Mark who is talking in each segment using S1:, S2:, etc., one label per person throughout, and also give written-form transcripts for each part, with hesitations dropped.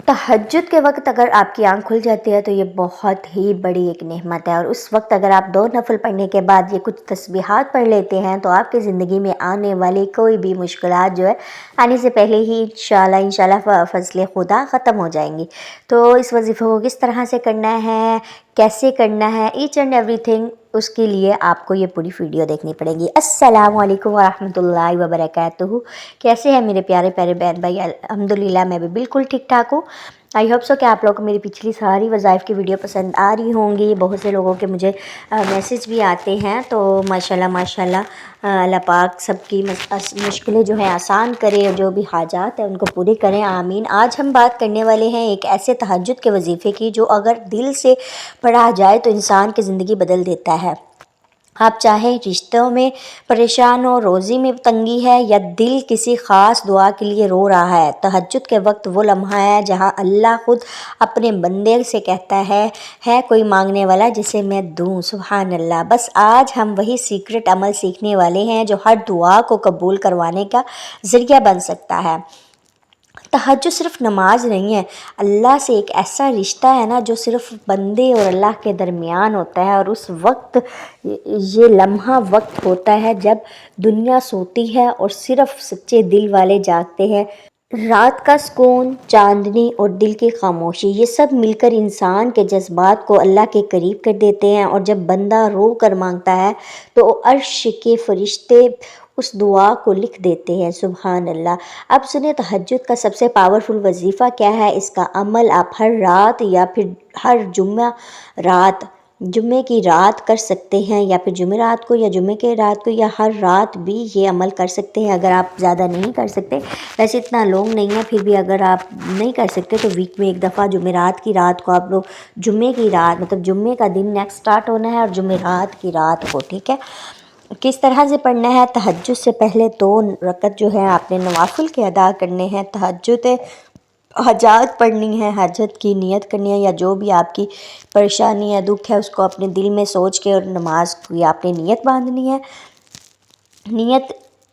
S1: تہجد کے وقت اگر آپ کی آنکھ کھل جاتی ہے تو یہ بہت ہی بڑی ایک نعمت ہے، اور اس وقت اگر آپ 2 نفل پڑھنے کے بعد یہ کچھ تسبیحات پڑھ لیتے ہیں تو آپ کی زندگی میں آنے والی کوئی بھی مشکلات جو ہے آنے سے پہلے ہی انشاءاللہ فضل خدا ختم ہو جائیں گی۔ تو اس وظیفے کو کس طرح سے کرنا ہے، کیسے کرنا ہے، ایچ اینڈ ایوری تھنگ، اس کے لیے آپ کو یہ پوری ویڈیو دیکھنی پڑے گی۔ السلام علیکم ورحمۃ اللہ وبرکاتہ۔ کیسے ہیں میرے پیارے پیارے بہن بھائی؟ الحمدللہ میں بھی بالکل ٹھیک ٹھاک ہوں۔ آئی ہوپ سو کہ آپ لوگوں کو میری پچھلی ساری وظائف کی ویڈیو پسند آ رہی ہوں گی۔ بہت سے لوگوں کے مجھے میسج بھی آتے ہیں، تو ماشاءاللہ اللہ پاک سب کی مشکلیں جو ہیں آسان کرے، اور جو بھی حاجات ہیں ان کو پوری کریں، آمین۔ آج ہم بات کرنے والے ہیں ایک ایسے تہجد کے وظیفے کی جو اگر دل سے پڑھا جائے تو انسان کی زندگی بدل دیتا ہے۔ آپ چاہیں رشتوں میں پریشان ہو، روزی میں تنگی ہے، یا دل کسی خاص دعا کے لیے رو رہا ہے، تہجد کے وقت وہ لمحہ ہے جہاں اللہ خود اپنے بندے سے کہتا ہے کوئی مانگنے والا جسے میں دوں۔ سبحان اللہ۔ بس آج ہم وہی سیکرٹ عمل سیکھنے والے ہیں جو ہر دعا کو قبول کروانے کا ذریعہ بن سکتا ہے۔ تہجد صرف نماز نہیں ہے، اللہ سے ایک ایسا رشتہ ہے نا جو صرف بندے اور اللہ کے درمیان ہوتا ہے، اور اس وقت یہ لمحہ وقت ہوتا ہے جب دنیا سوتی ہے اور صرف سچے دل والے جاگتے ہیں۔ رات کا سکون، چاندنی اور دل کی خاموشی، یہ سب مل کر انسان کے جذبات کو اللہ کے قریب کر دیتے ہیں، اور جب بندہ رو کر مانگتا ہے تو عرش کے فرشتے اس دعا کو لکھ دیتے ہیں۔ سبحان اللہ۔ اب سنیں تہجد کا سب سے پاورفل وظیفہ کیا ہے۔ اس کا عمل آپ ہر رات یا پھر ہر جمعے کی رات کر سکتے ہیں، یا پھر جمعرات کو یا جمعے کے رات کو، یا ہر رات بھی یہ عمل کر سکتے ہیں اگر آپ زیادہ نہیں کر سکتے۔ ویسے اتنا لوگ نہیں ہیں، پھر بھی اگر آپ نہیں کر سکتے تو ویک میں ایک دفعہ جمعرات کی رات کو آپ لوگ جمعے کی رات مطلب جمعے کا دن نیکسٹ سٹارٹ ہونا ہے اور جمعرات کی رات کو، ٹھیک ہے۔ کس طرح سے پڑھنا ہے؟ تہجد سے پہلے 2 رکعت جو ہے آپ نے نوافل کے ادا کرنے ہیں۔ تہجد حاجات پڑھنی ہے، حاجت کی نیت کرنی ہے، یا جو بھی آپ کی پریشانی ہے، دکھ ہے، اس کو اپنے دل میں سوچ کے اور نماز کی آپ نے نیت باندھنی ہے۔ نیت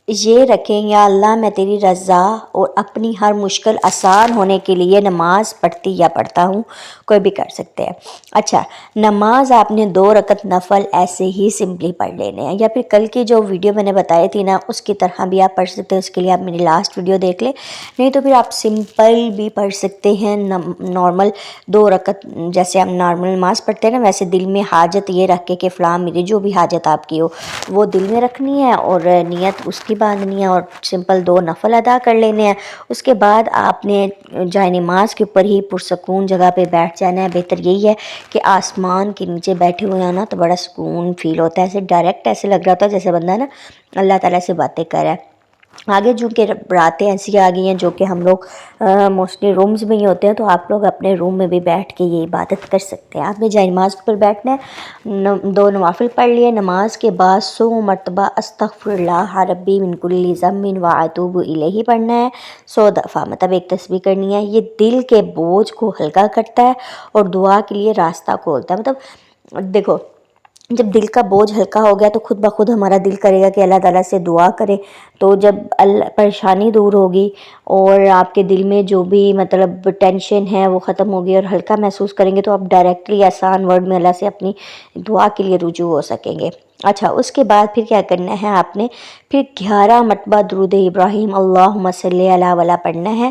S1: یہ رکھیں، یا اللہ میں تیری رضا اور اپنی ہر مشکل آسان ہونے کے لیے نماز پڑھتی یا پڑھتا ہوں، کوئی بھی کر سکتے ہیں۔ اچھا، نماز آپ نے 2 رکعت نفل ایسے ہی سمپلی پڑھ لینے ہیں، یا پھر کل کی جو ویڈیو میں نے بتائی تھی نا اس کی طرح بھی آپ پڑھ سکتے ہیں، اس کے لیے آپ میری لاسٹ ویڈیو دیکھ لیں، نہیں تو پھر آپ سمپل بھی پڑھ سکتے ہیں، نارمل 2 رکعت جیسے ہم نارمل نماز پڑھتے ہیں نا، ویسے دل میں حاجت یہ رکھ کے کہ فلاں میری جو بھی حاجت آپ کی ہو وہ دل میں رکھنی ہے، اور نیت اس کی باندھنی ہے، اور سمپل 2 نفل ادا کر لینے ہیں۔ اس کے بعد آپ نے جائے نماز کے اوپر ہی پرسکون جگہ پہ بیٹھ جانا ہے۔ بہتر یہی ہے کہ آسمان کے نیچے بیٹھے ہوئے ہیں نا تو بڑا سکون فیل ہوتا ہے، ایسے ڈائریکٹ ایسے لگ رہا ہوتا ہے جیسے بندہ نا اللہ تعالیٰ سے باتیں کر رہا ہے۔ آگے جو کہ راتیں ایسی آ گئی ہیں جو کہ ہم لوگ موسٹلی رومز میں ہی ہوتے ہیں، تو آپ لوگ اپنے روم میں بھی بیٹھ کے یہ عبادت کر سکتے ہیں۔ آپ نے جائے نماز پر بیٹھنا ہے، 2 نوافل پڑھ لیے، نماز کے بعد 100 مرتبہ استغفر اللہ ربی من کل ذنب واتوب الیہ پڑھنا ہے، 100 دفعہ، مطلب ایک تسبیح کرنی ہے۔ یہ دل کے بوجھ کو ہلکا کرتا ہے اور دعا کے لیے راستہ کھولتا ہے۔ مطلب دیکھو، جب دل کا بوجھ ہلکا ہو گیا تو خود بخود ہمارا دل کرے گا کہ اللہ تعالیٰ سے دعا کرے، تو جب پریشانی دور ہوگی اور آپ کے دل میں جو بھی مطلب ٹینشن ہے وہ ختم ہوگی اور ہلکا محسوس کریں گے، تو آپ ڈائریکٹلی آسان ورڈ میں اللہ سے اپنی دعا کے لیے رجوع ہو سکیں گے۔ اچھا، اس کے بعد پھر کیا کرنا ہے؟ آپ نے پھر 11 مرتبہ درود ابراہیم اللہم صلی علی ولا پڑھنا ہے۔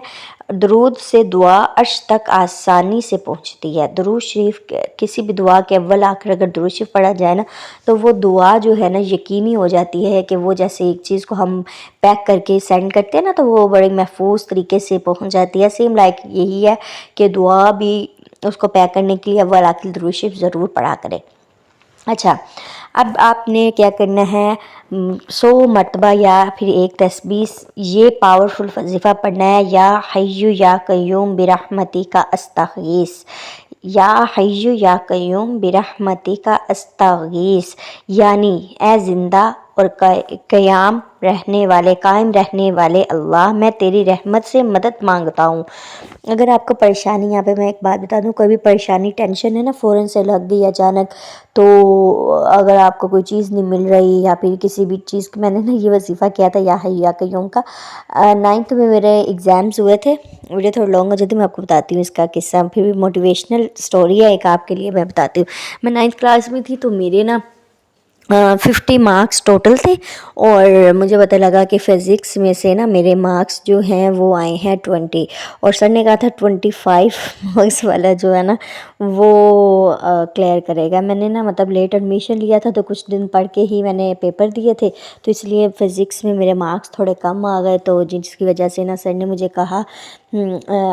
S1: درود سے دعا عرش تک آسانی سے پہنچتی ہے۔ درود شریف کسی بھی دعا کے اول آخر اگر درود شریف پڑھا جائے نا تو وہ دعا جو ہے نا یقینی ہو جاتی ہے کہ وہ جیسے ایک چیز کو ہم پیک کر کے سینڈ کرتے ہیں نا تو وہ بڑے محفوظ طریقے سے پہنچ جاتی ہے۔ سیم لائک یہی ہے کہ دعا بھی اس کو پیک کرنے کے لیے اول آخر درود شریف ضرور پڑھا کرے۔ اچھا، اب آپ نے کیا کرنا ہے؟ 100 مرتبہ یا پھر ایک تسبیح یہ پاورفل وظیفہ پڑھنا ہے، یا حی یا قیوم برحمتک استغیث، یا حی یا قیوم برحمتک استغیث، یعنی اے زندہ اور قیام رہنے والے قائم رہنے والے اللہ، میں تیری رحمت سے مدد مانگتا ہوں۔ اگر آپ کو پریشانی، یہاں پہ میں ایک بات بتا دوں، کوئی بھی پریشانی ٹینشن ہے نا فوراً سے لگ گئی اچانک، تو اگر آپ کو کوئی چیز نہیں مل رہی یا پھر کسی بھی چیز کی، میں نے نا یہ وظیفہ کیا تھا یا حی یا قیوم کا 9th میں میرے ایگزامز ہوئے تھے، ویڈیو تھوڑا لانگ ہو جاتی ہے، میں آپ کو بتاتی ہوں اس کا قصہ، پھر بھی موٹیویشنل سٹوری ہے ایک آپ کے لیے، میں بتاتی ہوں۔ میں 9th کلاس میں تھی تو میرے نا 50 مارکس ٹوٹل تھے، اور مجھے پتہ لگا کہ فزکس میں سے نا میرے مارکس جو ہیں وہ آئے ہیں 20، اور سر نے کہا تھا 25 مارکس والا جو ہے نا وہ کلیئر کرے گا۔ میں نے نا مطلب لیٹ ایڈمیشن لیا تھا، تو کچھ دن پڑھ کے ہی میں نے پیپر دیے تھے، تو اس لیے فزکس میں میرے مارکس تھوڑے کم آ گئے، تو جس کی وجہ سے نا سر نے مجھے کہا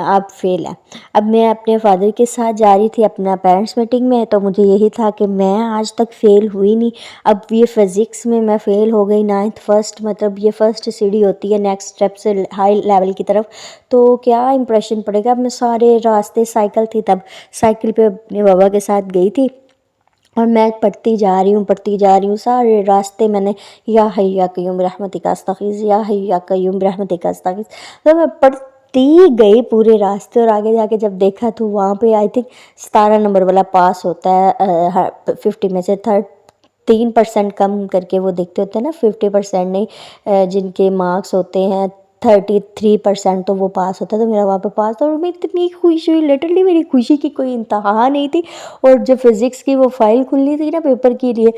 S1: آپ فیل ہیں۔ اب میں اپنے فادر کے ساتھ جا رہی تھی اپنا پیرنٹس میٹنگ میں، تو مجھے یہی تھا کہ میں آج تک فیل ہوئی نہیں، اب یہ فزکس میں فیل ہو گئی 9th فرسٹ، مطلب یہ فرسٹ سیڑھی ہوتی ہے نیکسٹ اسٹیپ سے ہائی لیول کی طرف، تو کیا امپریشن پڑے گا۔ اب میں سارے راستے، سائیکل تھی تب، سائیکل پہ اپنے بابا کے ساتھ گئی تھی، اور میں پڑھتی جا رہی ہوں سارے راستے، میں نے یا حی یا قیوم برحمتک استغیث، یا حی یا قیوم برحمتک استغیث، تو میں پڑھتی گئی پورے راستے، اور آگے جا کے جب دیکھا تو وہاں پہ آئی تھنک 17 نمبر والا پاس ہوتا ہے 50 میں سے 3% کم کر کے وہ دیکھتے ہوتے ہیں نا، 50% نہیں، جن کے مارکس ہوتے ہیں 33% تو وہ پاس ہوتا ہے، تو میرا وہاں پہ پاس تھا، اور میں اتنی خوش ہوئی، لٹرلی میری خوشی کی کوئی انتہا نہیں تھی، اور جب فزکس کی وہ فائل کھلنی تھی نا پیپر کے لیے،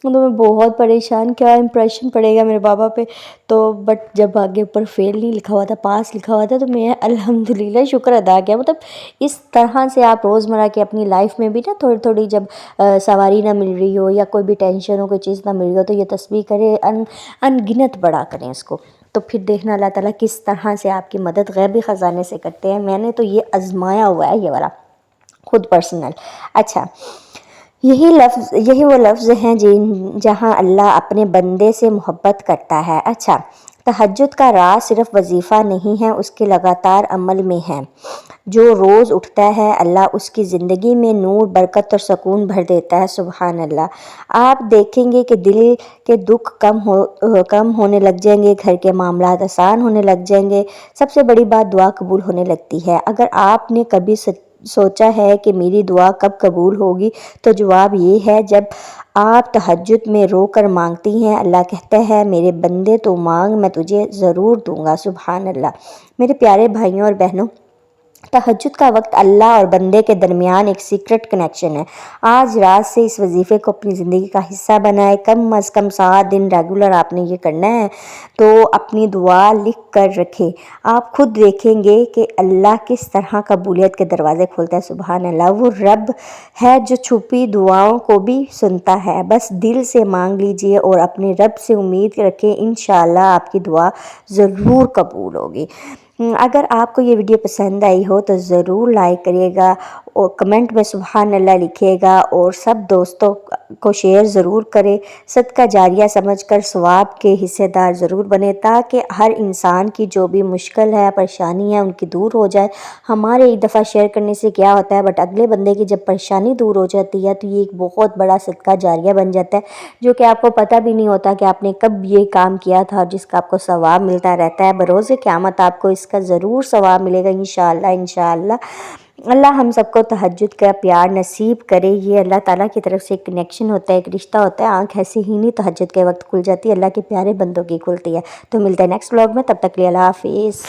S1: تو میں بہت پریشان، کیا امپریشن پڑے گا میرے بابا پہ، تو بٹ جب آگے اوپر فیل نہیں لکھا ہوا تھا، پاس لکھا ہوا تھا، تو میں الحمدللہ شکر ادا کیا۔ مطلب اس طرح سے آپ روزمرہ کی اپنی لائف میں بھی نا تھوڑی تھوڑی جب سواری نہ مل رہی ہو یا کوئی بھی ٹینشن ہو، کوئی چیز نہ مل رہی ہو، تو یہ تسبیح کرے، ان گنت بڑا کریں اس کو، تو پھر دیکھنا اللہ تعالیٰ کس طرح سے آپ کی مدد غیبی خزانے سے کرتے ہیں۔ میں نے تو یہ آزمایا ہوا ہے، یہ والا خود پرسنل۔ اچھا، یہی وہ لفظ ہیں جہاں اللہ اپنے بندے سے محبت کرتا ہے۔ اچھا، تہجد کا راز صرف وظیفہ نہیں ہے، اس کے لگاتار عمل میں ہے۔ جو روز اٹھتا ہے اللہ اس کی زندگی میں نور، برکت اور سکون بھر دیتا ہے، سبحان اللہ۔ آپ دیکھیں گے کہ دل کے دکھ کم ہونے لگ جائیں گے، گھر کے معاملات آسان ہونے لگ جائیں گے، سب سے بڑی بات دعا قبول ہونے لگتی ہے۔ اگر آپ نے کبھی سوچا ہے کہ میری دعا کب قبول ہوگی، تو جواب یہ ہے جب آپ تہجد میں رو کر مانگتی ہیں۔ اللہ کہتا ہے میرے بندے تو مانگ، میں تجھے ضرور دوں گا، سبحان اللہ۔ میرے پیارے بھائیوں اور بہنوں، تہجد کا وقت اللہ اور بندے کے درمیان ایک سیکرٹ کنیکشن ہے۔ آج رات سے اس وظیفے کو اپنی زندگی کا حصہ بنائے، کم از کم 7 دن ریگولر آپ نے یہ کرنا ہے، تو اپنی دعا لکھ کر رکھے۔ آپ خود دیکھیں گے کہ اللہ کس طرح قبولیت کے دروازے کھولتا ہے، سبحان اللہ۔ وہ رب ہے جو چھپی دعاؤں کو بھی سنتا ہے، بس دل سے مانگ لیجئے اور اپنے رب سے امید رکھیں، انشاءاللہ آپ کی دعا ضرور قبول ہوگی۔ اگر آپ کو یہ ویڈیو پسند آئی ہو تو ضرور لائک کریے گا، اور کمنٹ میں سبحان اللہ لکھیے گا، اور سب دوستوں کو شیئر ضرور کرے، صدقہ جاریہ سمجھ کر ثواب کے حصے دار ضرور بنے، تاکہ ہر انسان کی جو بھی مشکل ہے، پریشانی ہے، ان کی دور ہو جائے۔ ہمارے ایک دفعہ شیئر کرنے سے کیا ہوتا ہے، بٹ اگلے بندے کی جب پریشانی دور ہو جاتی ہے تو یہ ایک بہت بڑا صدقہ جاریہ بن جاتا ہے، جو کہ آپ کو پتہ بھی نہیں ہوتا کہ آپ نے کب یہ کام کیا تھا، اور جس کا آپ کو ثواب ملتا رہتا ہے۔ بروز قیامت آپ کو اس کا ضرور ثواب ملے گا، انشاءاللہ انشاءاللہ۔ اللہ ہم سب کو تہجد کا پیار نصیب کرے۔ یہ اللہ تعالیٰ کی طرف سے ایک کنیکشن ہوتا ہے، ایک رشتہ ہوتا ہے، آنکھ ایسے ہی نہیں تہجد کے وقت کھل جاتی ہے، اللہ کے پیارے بندوں کی کھلتی ہے۔ تو ملتے ہیں نیکسٹ ولاگ میں، تب تک لیے اللہ حافظ۔